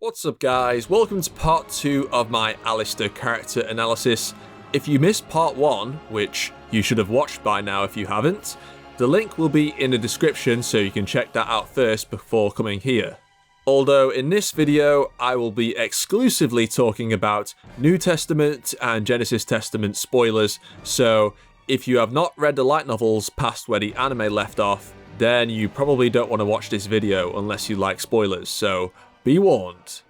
What's up guys, welcome to part 2 of my Aleister character analysis. If you missed part 1, which you should have watched by now if you haven't, the link will be in the description so you can check that out first before coming here. Although in this video I will be exclusively talking about New Testament and Genesis Testament spoilers, so if you have not read the light novels past where the anime left off, then you probably don't want to watch this video unless you like spoilers, so be warned.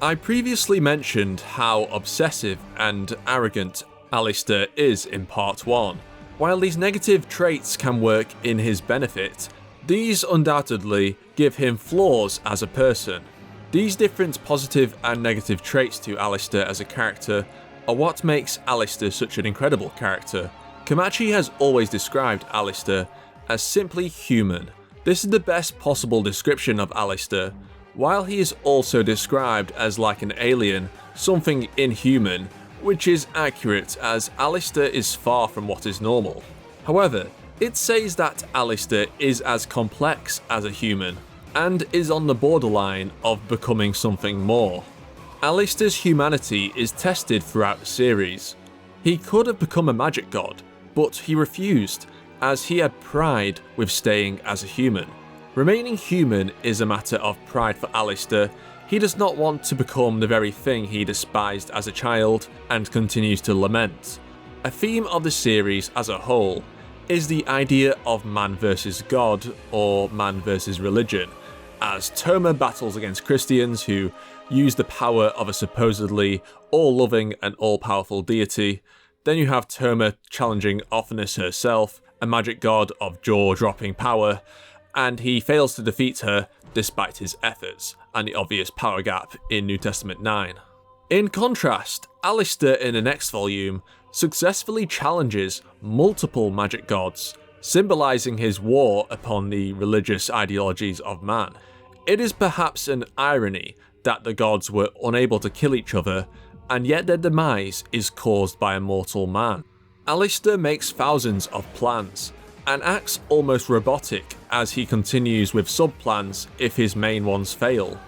I previously mentioned how obsessive and arrogant Aleister is in part 1. While these negative traits can work in his benefit, these undoubtedly give him flaws as a person. These different positive and negative traits to Aleister as a character are what makes Aleister such an incredible character. Kamachi has always described Aleister as simply human. This is the best possible description of Aleister. While he is also described as like an alien, something inhuman, which is accurate as Aleister is far from what is normal. However, it says that Aleister is as complex as a human, and is on the borderline of becoming something more. Aleister's humanity is tested throughout the series. He could have become a magic god, but he refused, as he had pride with staying as a human. Remaining human is a matter of pride for Aleister. He does not want to become the very thing he despised as a child and continues to lament. A theme of the series as a whole is the idea of man versus God or man versus religion, as Touma battles against Christians who use the power of a supposedly all-loving and all-powerful deity. Then you have Touma challenging Offanis herself, a magic god of jaw-dropping power, and he fails to defeat her despite his efforts and the obvious power gap in New Testament 9. In contrast, Aleister in the next volume successfully challenges multiple magic gods, symbolizing his war upon the religious ideologies of man. It is perhaps an irony that the gods were unable to kill each other, and yet their demise is caused by a mortal man. Aleister makes thousands of plans, and acts almost robotic as he continues with sub-plans if his main ones fail.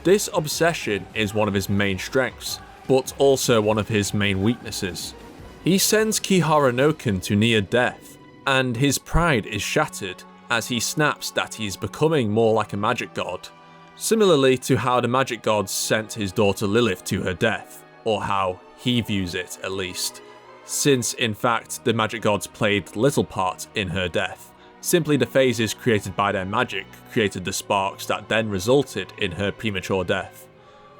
This obsession is one of his main strengths, but also one of his main weaknesses. He sends Kihara no Ken to near death, and his pride is shattered as he snaps that he is becoming more like a magic god, similarly to how the magic gods sent his daughter Lilith to her death, or how he views it at least. Since in fact the magic gods played little part in her death. Simply the phases created by their magic created the sparks that then resulted in her premature death.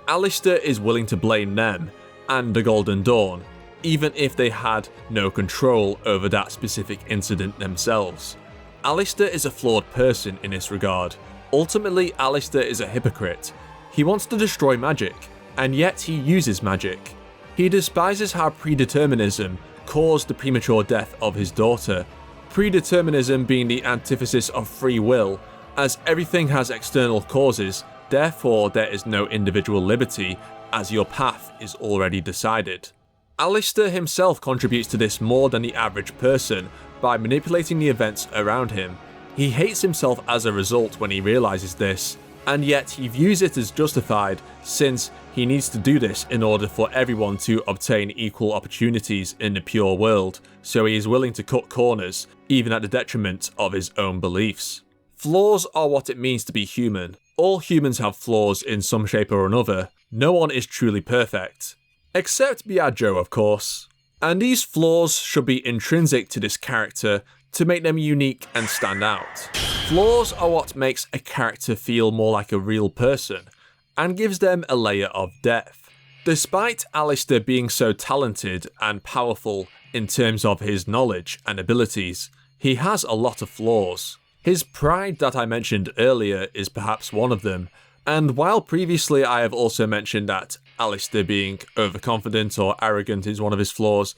Aleister is willing to blame them and the Golden Dawn, even if they had no control over that specific incident themselves. Aleister is a flawed person in this regard. Ultimately, Aleister is a hypocrite. He wants to destroy magic, and yet he uses magic. He despises how predeterminism caused the premature death of his daughter, predeterminism being the antithesis of free will, as everything has external causes, therefore there is no individual liberty, as your path is already decided. Aleister himself contributes to this more than the average person by manipulating the events around him. He hates himself as a result when he realizes this, and yet he views it as justified since he needs to do this in order for everyone to obtain equal opportunities in the pure world, so he is willing to cut corners, even at the detriment of his own beliefs. Flaws are what it means to be human. All humans have flaws in some shape or another. No one is truly perfect. Except Biagio, of course. And these flaws should be intrinsic to this character to make them unique and stand out. Flaws are what makes a character feel more like a real person, and gives them a layer of depth. Despite Aleister being so talented and powerful in terms of his knowledge and abilities, he has a lot of flaws. His pride that I mentioned earlier is perhaps one of them, and while previously I have also mentioned that Aleister being overconfident or arrogant is one of his flaws,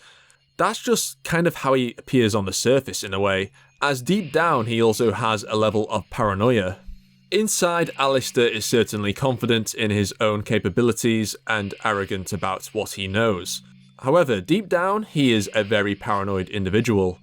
that's just kind of how he appears on the surface in a way, as deep down he also has a level of paranoia. Inside, Aleister is certainly confident in his own capabilities and arrogant about what he knows. However, deep down he is a very paranoid individual.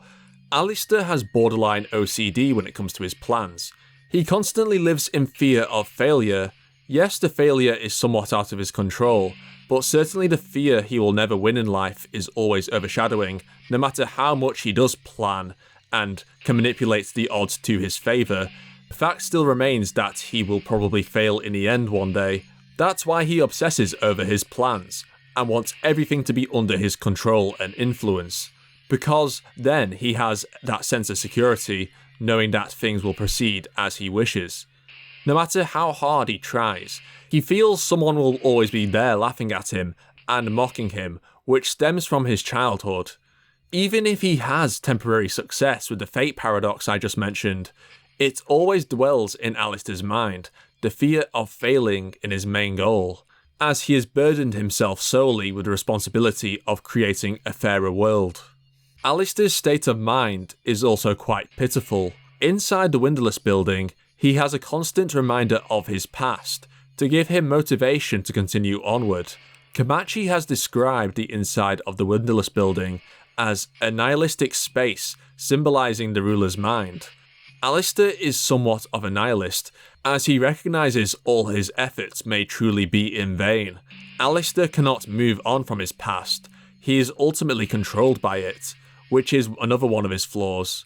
Aleister has borderline OCD when it comes to his plans. He constantly lives in fear of failure, Yes, the failure is somewhat out of his control, but certainly the fear he will never win in life is always overshadowing, no matter how much he does plan and can manipulate the odds to his favour. The fact still remains that he will probably fail in the end one day. That's why he obsesses over his plans and wants everything to be under his control and influence, because then he has that sense of security, knowing that things will proceed as he wishes. No matter how hard he tries, he feels someone will always be there laughing at him and mocking him, which stems from his childhood. Even if he has temporary success with the fate paradox I just mentioned, it always dwells in Aleister's mind, the fear of failing in his main goal, as he has burdened himself solely with the responsibility of creating a fairer world. Aleister's state of mind is also quite pitiful. Inside the windowless building, he has a constant reminder of his past, to give him motivation to continue onward. Kamachi has described the inside of the windowless building as a nihilistic space symbolising the ruler's mind. Aleister is somewhat of a nihilist, as he recognises all his efforts may truly be in vain. Aleister cannot move on from his past, he is ultimately controlled by it, which is another one of his flaws.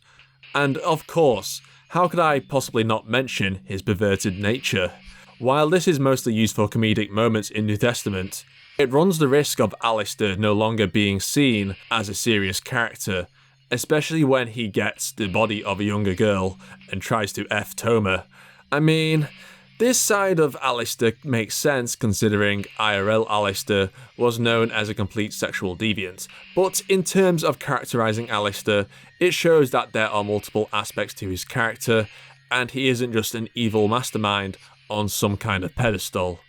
And of course, how could I possibly not mention his perverted nature? While this is mostly used for comedic moments in New Testament, it runs the risk of Aleister no longer being seen as a serious character, especially when he gets the body of a younger girl and tries to F Touma. I mean, this side of Aleister makes sense considering IRL Aleister was known as a complete sexual deviant, but in terms of characterising Aleister, it shows that there are multiple aspects to his character, and he isn't just an evil mastermind on some kind of pedestal.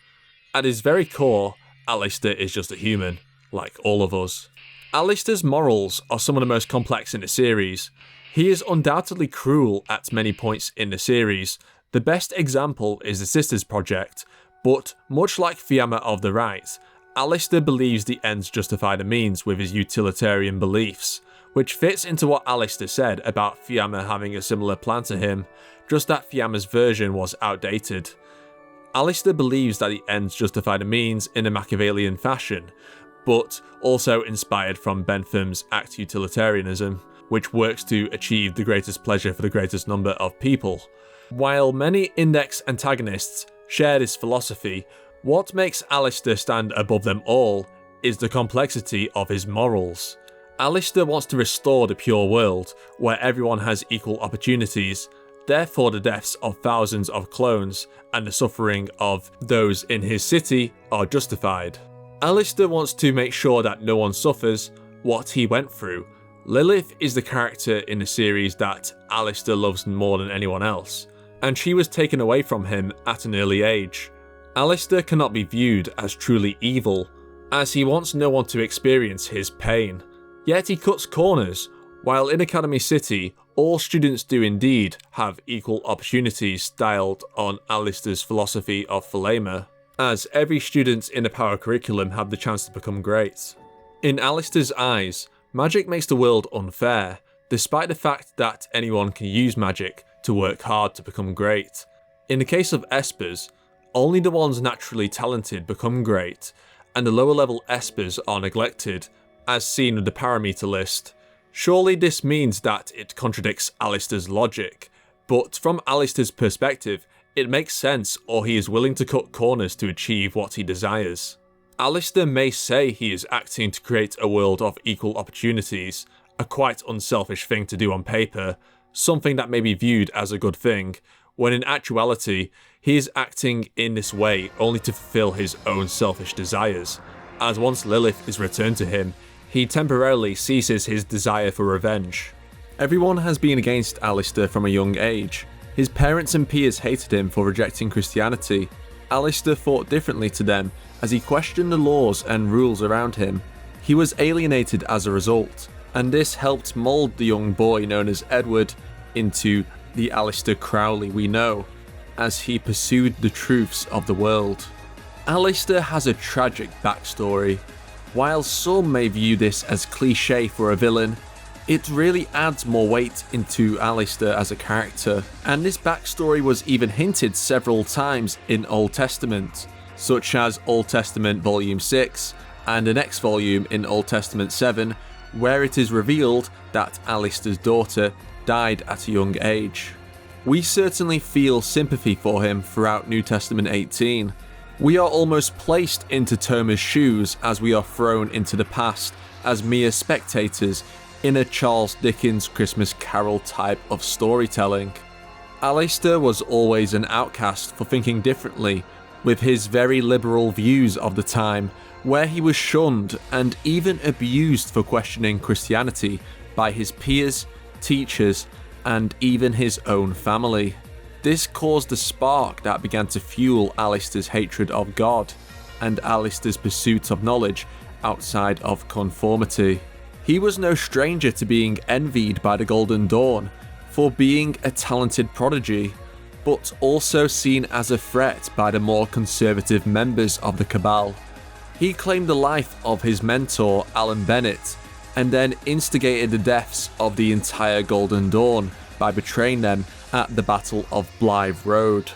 At his very core, Aleister is just a human, like all of us. Aleister's morals are some of the most complex in the series. He is undoubtedly cruel at many points in the series. The best example is the Sisters Project, but much like Fuyama of the Right, Aleister believes the ends justify the means with his utilitarian beliefs, which fits into what Aleister said about Fuyama having a similar plan to him, just that Fuyama's version was outdated. Aleister believes that the ends justify the means in a Machiavellian fashion, but also inspired from Bentham's Act Utilitarianism, which works to achieve the greatest pleasure for the greatest number of people. While many Index antagonists share this philosophy, what makes Aleister stand above them all is the complexity of his morals. Aleister wants to restore the pure world, where everyone has equal opportunities, therefore the deaths of thousands of clones and the suffering of those in his city are justified. Aleister wants to make sure that no one suffers what he went through. Lilith is the character in the series that Aleister loves more than anyone else, and she was taken away from him at an early age. Aleister cannot be viewed as truly evil, as he wants no one to experience his pain. Yet he cuts corners. While in Academy City, all students do indeed have equal opportunities styled on Aleister's philosophy of Thelema, as every student in a power curriculum have the chance to become great. In Aleister's eyes, magic makes the world unfair, despite the fact that anyone can use magic to work hard to become great. In the case of espers, only the ones naturally talented become great, and the lower level espers are neglected, as seen with the parameter list. Surely this means that it contradicts Aleister's logic, but from Aleister's perspective, it makes sense, or he is willing to cut corners to achieve what he desires. Aleister may say he is acting to create a world of equal opportunities, a quite unselfish thing to do on paper, something that may be viewed as a good thing, when in actuality, he is acting in this way only to fulfill his own selfish desires, as once Lilith is returned to him, he temporarily ceases his desire for revenge. Everyone has been against Aleister from a young age. His parents and peers hated him for rejecting Christianity. Aleister thought differently to them as he questioned the laws and rules around him. He was alienated as a result, and this helped mould the young boy known as Edward into the Aleister Crowley we know, as he pursued the truths of the world. Aleister has a tragic backstory. While some may view this as cliché for a villain, It really adds more weight into Aleister as a character, and this backstory was even hinted several times in Old Testament, such as Old Testament Volume 6 and the next volume in Old Testament 7, where it is revealed that Aleister's daughter died at a young age. We certainly feel sympathy for him throughout New Testament 18. We are almost placed into Touma's shoes as we are thrown into the past as mere spectators in a Charles Dickens Christmas Carol type of storytelling. Aleister was always an outcast for thinking differently, with his very liberal views of the time, where he was shunned and even abused for questioning Christianity by his peers, teachers, and even his own family. This caused a spark that began to fuel Aleister's hatred of God and Aleister's pursuit of knowledge outside of conformity. He was no stranger to being envied by the Golden Dawn for being a talented prodigy, but also seen as a threat by the more conservative members of the Cabal. He claimed the life of his mentor, Alan Bennett, and then instigated the deaths of the entire Golden Dawn by betraying them at the Battle of Blythe Road,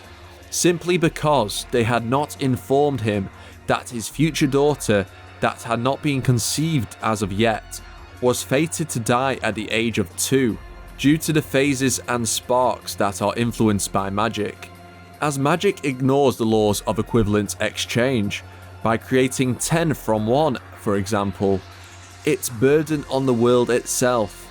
simply because they had not informed him that his future daughter, that had not been conceived as of yet, was fated to die at the age of 2 due to the phases and sparks that are influenced by magic, as magic ignores the laws of equivalent exchange by creating 10 from 1, for example. Its burden on the world itself.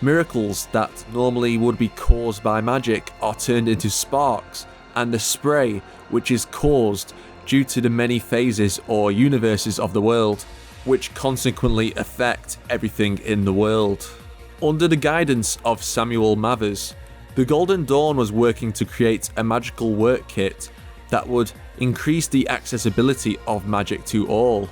Miracles that normally would be caused by magic are turned into sparks, and the spray, which is caused due to the many phases or universes of the world, which consequently affect everything in the world. Under the guidance of Samuel Mathers, the Golden Dawn was working to create a magical work kit that would increase the accessibility of magic to all,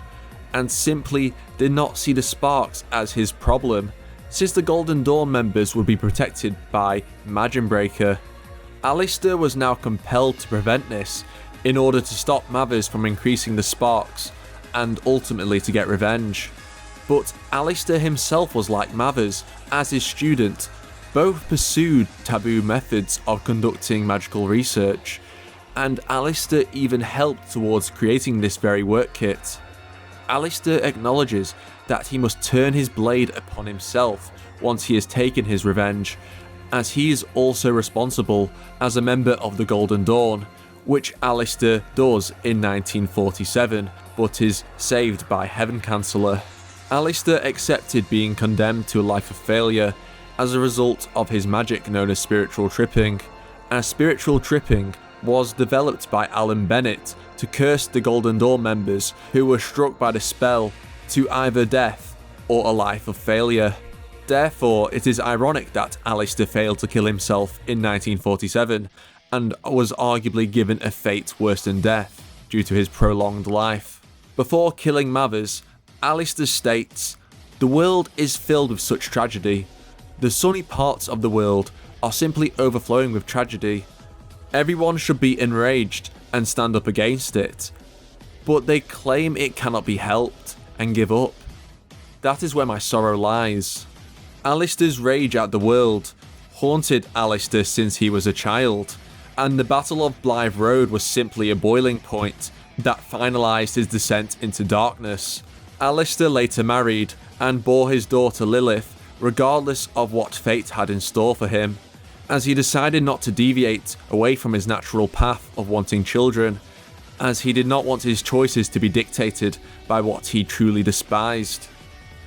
and simply did not see the sparks as his problem, since the Golden Dawn members would be protected by Magimbreaker. Aleister was now compelled to prevent this in order to stop Mathers from increasing the sparks, and ultimately to get revenge. But Aleister himself was like Mathers, as his student. Both pursued taboo methods of conducting magical research, and Aleister even helped towards creating this very work kit. Aleister acknowledges that he must turn his blade upon himself once he has taken his revenge, as he is also responsible as a member of the Golden Dawn, which Aleister does in 1947, but is saved by Heaven Canceller. Aleister accepted being condemned to a life of failure as a result of his magic known as spiritual tripping, as spiritual tripping was developed by Alan Bennett to curse the Golden Dawn members who were struck by the spell to either death or a life of failure. Therefore, it is ironic that Aleister failed to kill himself in 1947 and was arguably given a fate worse than death due to his prolonged life. Before killing Mathers, Aleister states, "The world is filled with such tragedy. The sunny parts of the world are simply overflowing with tragedy. Everyone should be enraged and stand up against it, but they claim it cannot be helped and give up. That is where my sorrow lies." Aleister's rage at the world haunted Aleister since he was a child, and the Battle of Blythe Road was simply a boiling point that finalised his descent into darkness. Aleister later married and bore his daughter Lilith, regardless of what fate had in store for him, as he decided not to deviate away from his natural path of wanting children, as he did not want his choices to be dictated by what he truly despised.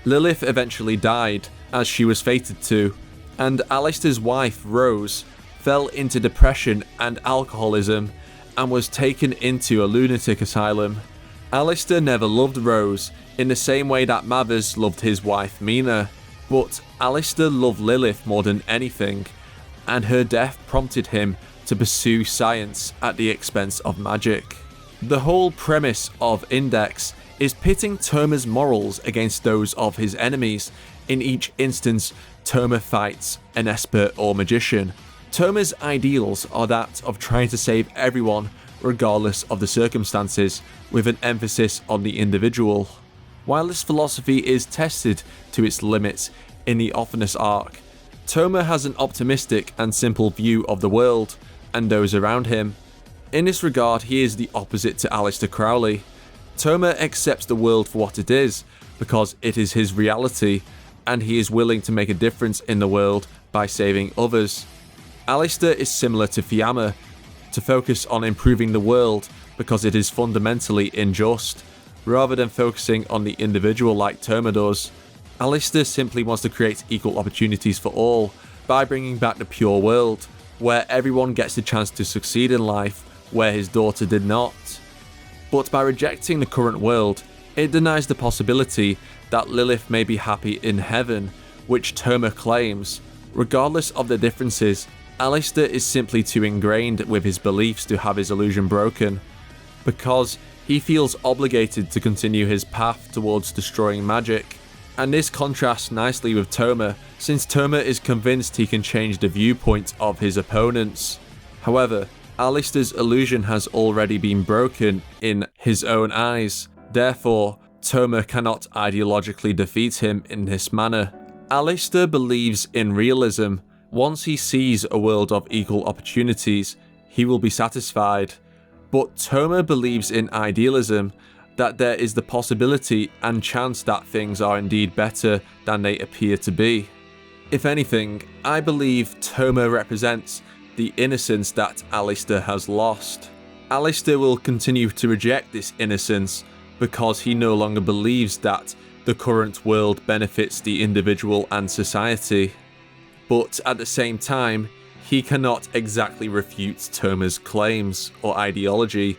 Lilith eventually died, as she was fated to, and Aleister's wife, Rose, fell into depression and alcoholism and was taken into a lunatic asylum. Aleister never loved Rose in the same way that Mathers loved his wife Mina, but Aleister loved Lilith more than anything, and her death prompted him to pursue science at the expense of magic. The whole premise of Index is pitting Touma's morals against those of his enemies. In each instance, Touma fights an expert or magician. Touma's ideals are that of trying to save everyone regardless of the circumstances, with an emphasis on the individual. While this philosophy is tested to its limits in the Ophanus arc. Touma has an optimistic and simple view of the world and those around him. In this regard, he is the opposite to Aleister Crowley. Touma accepts the world for what it is, because it is his reality, and he is willing to make a difference in the world by saving others. Aleister is similar to Fuyama, to focus on improving the world because it is fundamentally unjust, rather than focusing on the individual like Touma does. Aleister simply wants to create equal opportunities for all by bringing back the pure world, where everyone gets the chance to succeed in life where his daughter did not. But by rejecting the current world, it denies the possibility that Lilith may be happy in heaven, which Touma claims. Regardless of the differences, Aleister is simply too ingrained with his beliefs to have his illusion broken, because he feels obligated to continue his path towards destroying magic. And this contrasts nicely with Touma, since Touma is convinced he can change the viewpoint of his opponents. However, Aleister's illusion has already been broken in his own eyes, therefore Touma cannot ideologically defeat him in this manner. Aleister believes in realism. Once he sees a world of equal opportunities, he will be satisfied. But Touma believes in idealism, that there is the possibility and chance that things are indeed better than they appear to be. If anything, I believe Touma represents the innocence that Aleister has lost. Aleister will continue to reject this innocence because he no longer believes that the current world benefits the individual and society. But at the same time, he cannot exactly refute Touma's claims or ideology,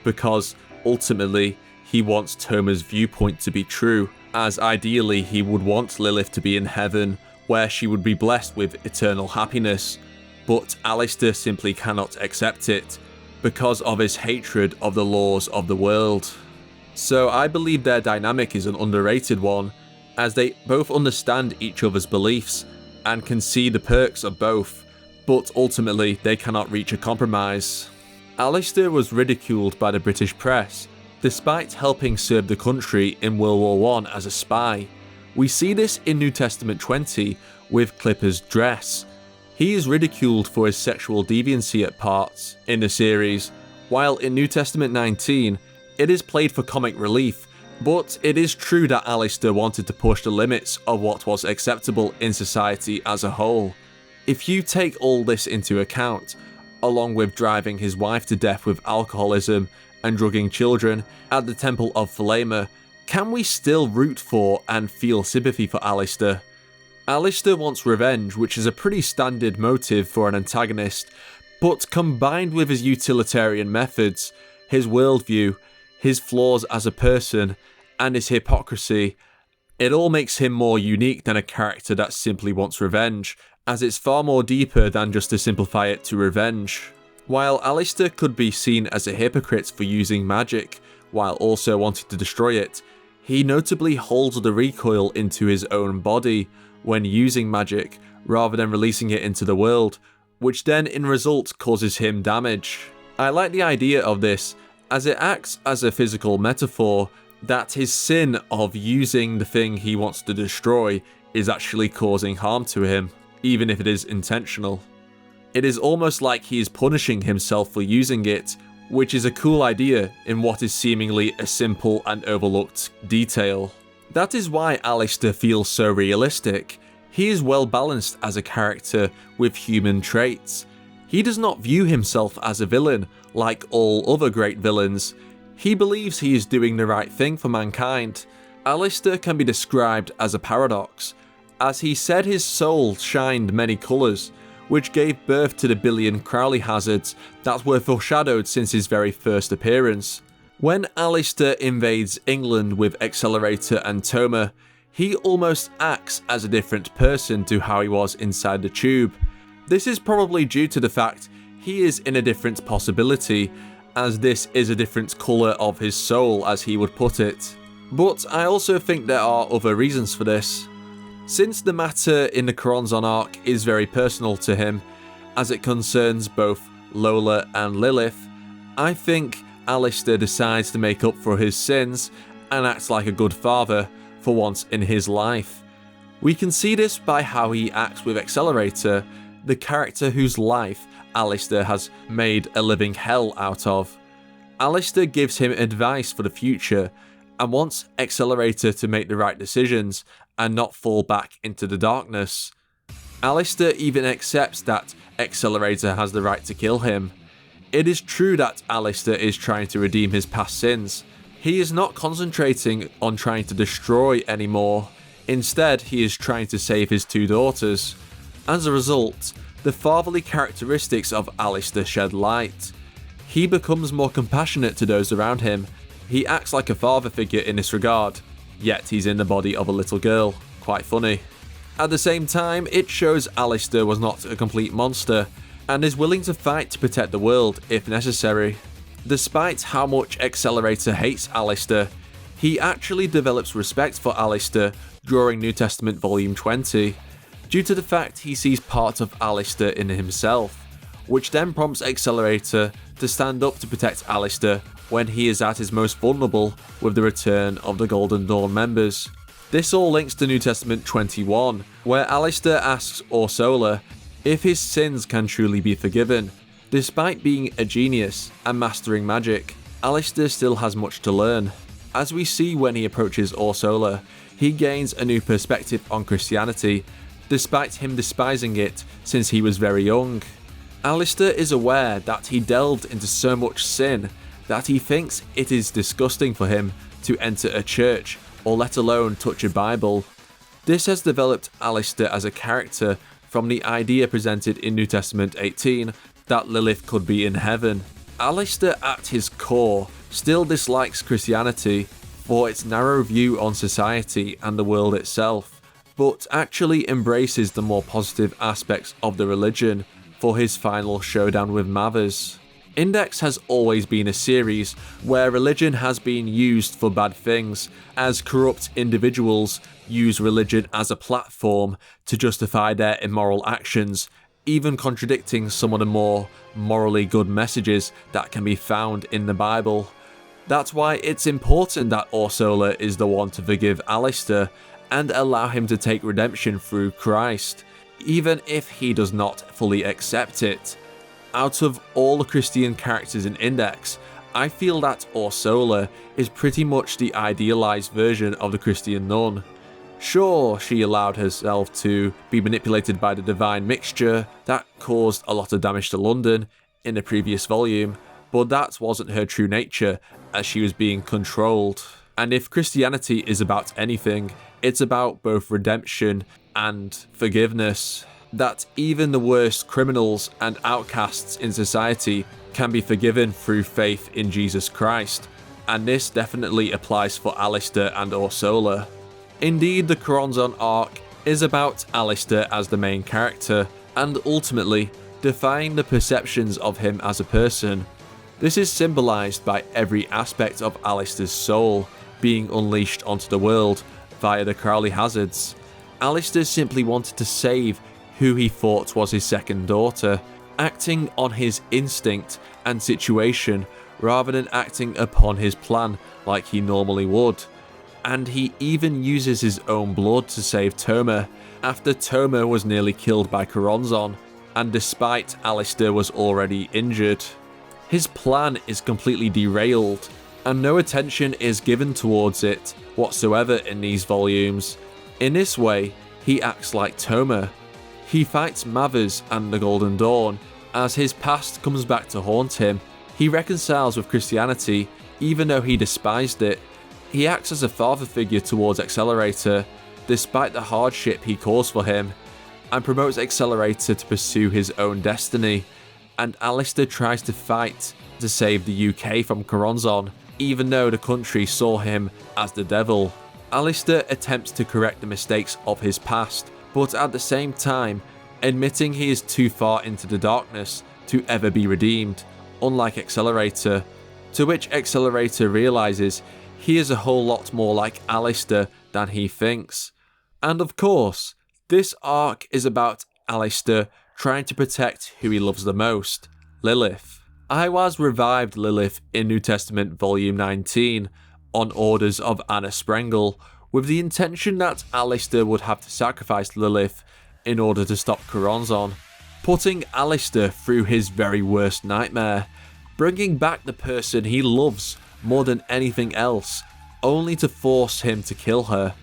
because ultimately he wants Touma's viewpoint to be true, as ideally he would want Lilith to be in heaven, where she would be blessed with eternal happiness. But Aleister simply cannot accept it, because of his hatred of the laws of the world. So I believe their dynamic is an underrated one, as they both understand each other's beliefs, and can see the perks of both, but ultimately they cannot reach a compromise. Aleister was ridiculed by the British press, despite helping serve the country in World War I as a spy. We see this in New Testament 20 with Clipper's dress. He is ridiculed for his sexual deviancy at parts in the series, while in New Testament 19, it is played for comic relief, but it is true that Aleister wanted to push the limits of what was acceptable in society as a whole. If you take all this into account, along with driving his wife to death with alcoholism and drugging children at the Temple of Thelema, can we still root for and feel sympathy for Aleister? Aleister wants revenge, which is a pretty standard motive for an antagonist, but combined with his utilitarian methods, his worldview, his flaws as a person, and his hypocrisy, it all makes him more unique than a character that simply wants revenge, as it's far more deeper than just to simplify it to revenge. While Aleister could be seen as a hypocrite for using magic, while also wanting to destroy it, he notably holds the recoil into his own body when using magic, rather than releasing it into the world, which then in result causes him damage. I like the idea of this, as it acts as a physical metaphor that his sin of using the thing he wants to destroy is actually causing harm to him, even if it is intentional. It is almost like he is punishing himself for using it, which is a cool idea in what is seemingly a simple and overlooked detail. That is why Aleister feels so realistic. He is well balanced as a character with human traits. He does not view himself as a villain like all other great villains. He believes he is doing the right thing for mankind. Aleister can be described as a paradox, as he said his soul shined many colours, which gave birth to the billion Crowley hazards that were foreshadowed since his very first appearance. When Aleister invades England with Accelerator and Touma, he almost acts as a different person to how he was inside the tube. This is probably due to the fact he is in a different possibility, as this is a different colour of his soul, as he would put it. But I also think there are other reasons for this. Since the matter in the Coronzon arc is very personal to him, as it concerns both Lola and Lilith, I think Aleister decides to make up for his sins and act like a good father for once in his life. We can see this by how he acts with Accelerator, the character whose life Aleister has made a living hell out of. Aleister gives him advice for the future and wants Accelerator to make the right decisions and not fall back into the darkness. Aleister even accepts that Accelerator has the right to kill him. It is true that Aleister is trying to redeem his past sins. He is not concentrating on trying to destroy anymore. Instead, he is trying to save his two daughters. As a result, the fatherly characteristics of Aleister shed light. He becomes more compassionate to those around him. He acts like a father figure in this regard, yet he's in the body of a little girl. Quite funny. At the same time, it shows Aleister was not a complete monster, and is willing to fight to protect the world if necessary. Despite how much Accelerator hates Aleister, he actually develops respect for Aleister during New Testament Volume 20, due to the fact he sees part of Aleister in himself, which then prompts Accelerator to stand up to protect Aleister when he is at his most vulnerable with the return of the Golden Dawn members. This all links to New Testament 21, where Aleister asks Ursula if his sins can truly be forgiven. Despite being a genius and mastering magic, Aleister still has much to learn. As we see when he approaches Ursula, he gains a new perspective on Christianity, despite him despising it since he was very young. Aleister is aware that he delved into so much sin that he thinks it is disgusting for him to enter a church or let alone touch a Bible. This has developed Aleister as a character from the idea presented in New Testament 18 that Lilith could be in heaven. Aleister at his core still dislikes Christianity for its narrow view on society and the world itself, but actually embraces the more positive aspects of the religion for his final showdown with Mathers. Index has always been a series where religion has been used for bad things, as corrupt individuals use religion as a platform to justify their immoral actions, even contradicting some of the more morally good messages that can be found in the Bible. That's why it's important that Ursula is the one to forgive Aleister and allow him to take redemption through Christ, even if he does not fully accept it. Out of all the Christian characters in Index, I feel that Ursula is pretty much the idealized version of the Christian nun. Sure, she allowed herself to be manipulated by the divine mixture that caused a lot of damage to London in the previous volume, but that wasn't her true nature, as she was being controlled. And if Christianity is about anything, it's about both redemption and forgiveness. That even the worst criminals and outcasts in society can be forgiven through faith in Jesus Christ, and this definitely applies for Aleister and Ursula. Indeed, the Coronzon arc is about Aleister as the main character, and ultimately defying the perceptions of him as a person. This is symbolised by every aspect of Aleister's soul being unleashed onto the world via the Crowley hazards. Aleister simply wanted to save who he thought was his second daughter, acting on his instinct and situation rather than acting upon his plan like he normally would. And he even uses his own blood to save Touma, after Touma was nearly killed by Coronzon, and despite Aleister was already injured. His plan is completely derailed, and no attention is given towards it whatsoever in these volumes. In this way, he acts like Touma. He fights Mathers and the Golden Dawn. As his past comes back to haunt him, he reconciles with Christianity even though he despised it. He acts as a father figure towards Accelerator, despite the hardship he caused for him, and promotes Accelerator to pursue his own destiny, and Aleister tries to fight to save the UK from Coronzon, even though the country saw him as the devil. Aleister attempts to correct the mistakes of his past, but at the same time, admitting he is too far into the darkness to ever be redeemed, unlike Accelerator, to which Accelerator realises he is a whole lot more like Aleister than he thinks. And of course, this arc is about Aleister trying to protect who he loves the most, Lilith. Iwaz revived Lilith in New Testament Volume 19 on orders of Anna Sprengel, with the intention that Aleister would have to sacrifice Lilith in order to stop Coronzon, putting Aleister through his very worst nightmare, bringing back the person he loves more than anything else, only to force him to kill her.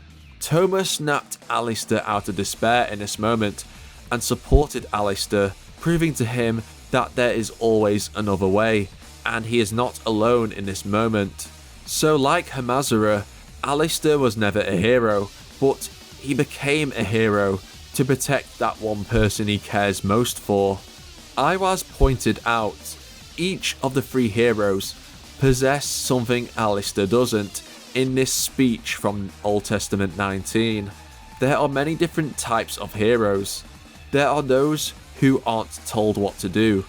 Touma snapped Aleister out of despair in this moment and supported Aleister, proving to him that there is always another way, and he is not alone in this moment. So like Hamazura, Aleister was never a hero, but he became a hero to protect that one person he cares most for. Iwaz pointed out, each of the three heroes possess something Aleister doesn't in this speech from Old Testament 19. There are many different types of heroes. There are those who aren't told what to do,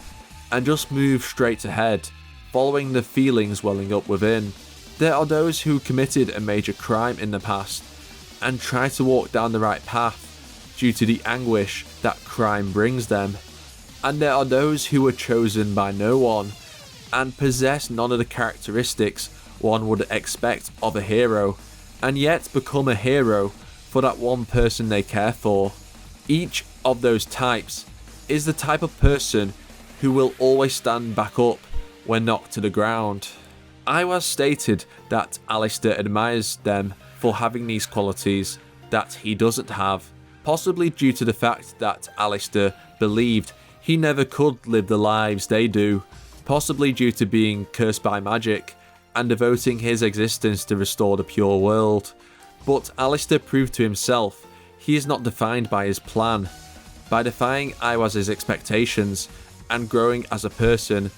and just move straight ahead, following the feelings welling up within. There are those who committed a major crime in the past, and try to walk down the right path due to the anguish that crime brings them. And there are those who were chosen by no one, and possess none of the characteristics one would expect of a hero, and yet become a hero for that one person they care for. Each of those types is the type of person who will always stand back up when knocked to the ground. Iwaz stated that Aleister admires them for having these qualities that he doesn't have, possibly due to the fact that Aleister believed he never could live the lives they do, possibly due to being cursed by magic and devoting his existence to restore the pure world. But Aleister proved to himself he is not defined by his plan. By defying Iwaz's expectations and growing as a person,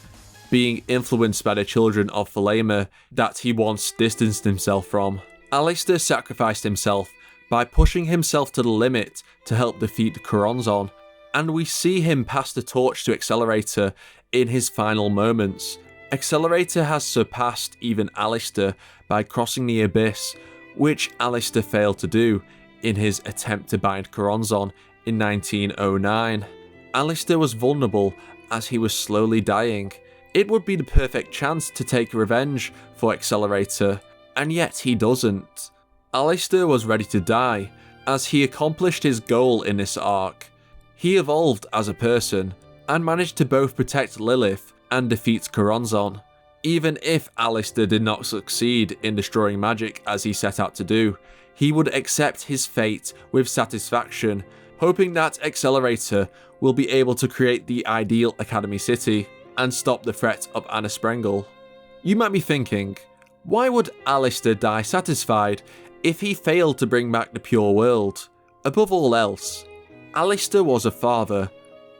being influenced by the children of Thelema that he once distanced himself from, Aleister sacrificed himself by pushing himself to the limit to help defeat Coronzon, and we see him pass the torch to Accelerator in his final moments. Accelerator has surpassed even Aleister by crossing the abyss, which Aleister failed to do in his attempt to bind Coronzon in 1909. Aleister was vulnerable as he was slowly dying. It would be the perfect chance to take revenge for Accelerator, and yet he doesn't. Aleister was ready to die, as he accomplished his goal in this arc. He evolved as a person, and managed to both protect Lilith and defeat Coronzon. Even if Aleister did not succeed in destroying magic as he set out to do, he would accept his fate with satisfaction, hoping that Accelerator will be able to create the ideal Academy City and stop the threat of Anna Sprengel. You might be thinking, why would Aleister die satisfied if he failed to bring back the pure world? Above all else, Aleister was a father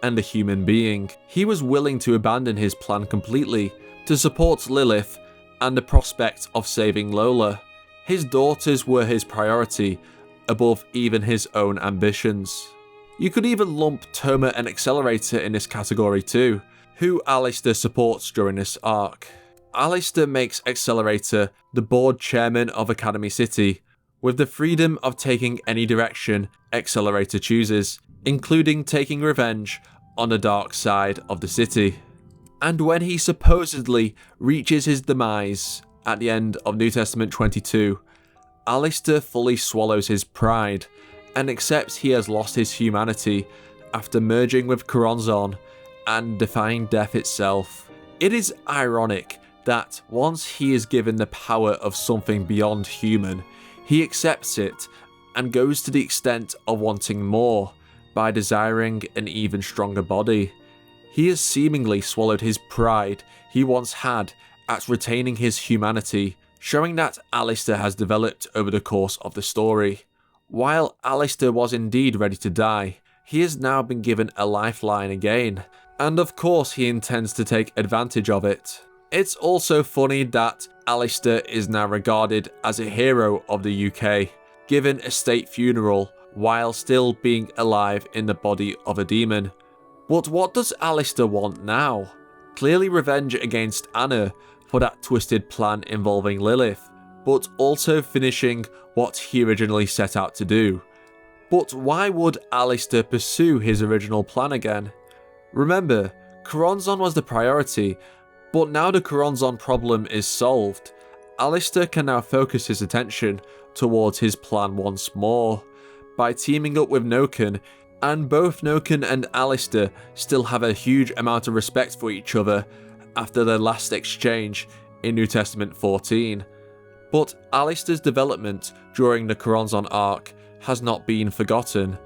and a human being. He was willing to abandon his plan completely to support Lilith and the prospect of saving Lola. His daughters were his priority above even his own ambitions. You could even lump Touma and Accelerator in this category too, who Aleister supports during this arc. Aleister makes Accelerator the board chairman of Academy City, with the freedom of taking any direction Accelerator chooses, including taking revenge on the dark side of the city. And when he supposedly reaches his demise at the end of New Testament 22, Aleister fully swallows his pride and accepts he has lost his humanity after merging with Coronzon and defying death itself. It is ironic that once he is given the power of something beyond human, he accepts it and goes to the extent of wanting more by desiring an even stronger body. He has seemingly swallowed his pride he once had at retaining his humanity, showing that Aleister has developed over the course of the story. While Aleister was indeed ready to die, he has now been given a lifeline again, and of course he intends to take advantage of it. It's also funny that Aleister is now regarded as a hero of the UK, given a state funeral while still being alive in the body of a demon. But what does Aleister want now? Clearly revenge against Anna for that twisted plan involving Lilith, but also finishing what he originally set out to do. But why would Aleister pursue his original plan again? Remember, Coronzon was the priority, but now the Coronzon problem is solved. Aleister can now focus his attention towards his plan once more, by teaming up with Noken, and both Noken and Aleister still have a huge amount of respect for each other after their last exchange in New Testament 14. But Aleister's development during the Coronzon arc has not been forgotten.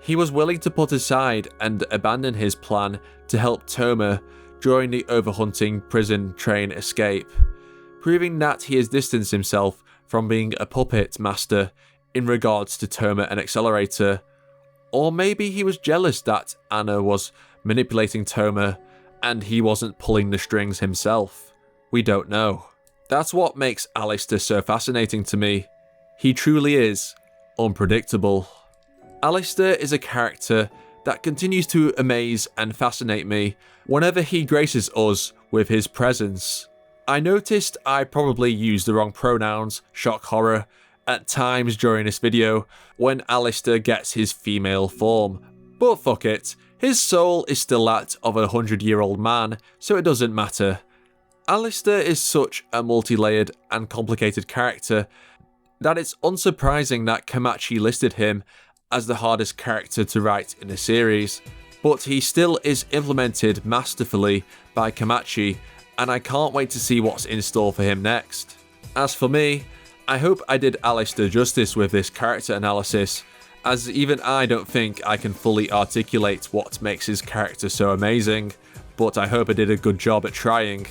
He was willing to put aside and abandon his plan to help Touma during the overhunting prison train escape, proving that he has distanced himself from being a puppet master in regards to Touma and Accelerator. Or maybe he was jealous that Anna was manipulating Touma and he wasn't pulling the strings himself. We don't know. That's what makes Aleister so fascinating to me. He truly is unpredictable. Aleister is a character that continues to amaze and fascinate me whenever he graces us with his presence. I noticed I probably used the wrong pronouns, shock horror, at times during this video when Aleister gets his female form, but fuck it, his soul is still that of a 100-year-old man, so it doesn't matter. Aleister is such a multi-layered and complicated character that it's unsurprising that Kamachi listed him as the hardest character to write in the series, but he still is implemented masterfully by Kamachi, and I can't wait to see what's in store for him next. As for me, I hope I did Aleister justice with this character analysis, as even I don't think I can fully articulate what makes his character so amazing, but I hope I did a good job at trying.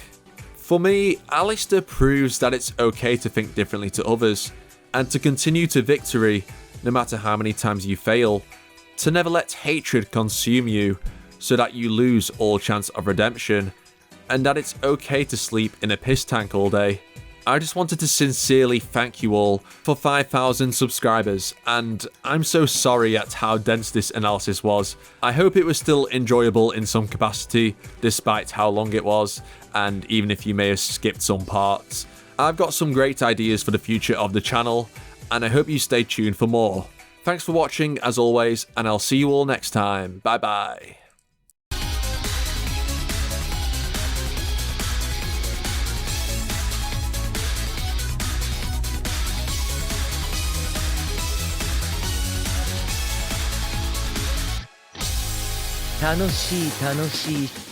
For me, Aleister proves that it's okay to think differently to others, and to continue to victory no matter how many times you fail, to never let hatred consume you so that you lose all chance of redemption, and that it's okay to sleep in a piss tank all day. I just wanted to sincerely thank you all for 5,000 subscribers, and I'm so sorry at how dense this analysis was. I hope it was still enjoyable in some capacity, despite how long it was, and even if you may have skipped some parts. I've got some great ideas for the future of the channel, and I hope you stay tuned for more. Thanks for watching as always, and I'll see you all next time. Bye bye. 楽しい楽しい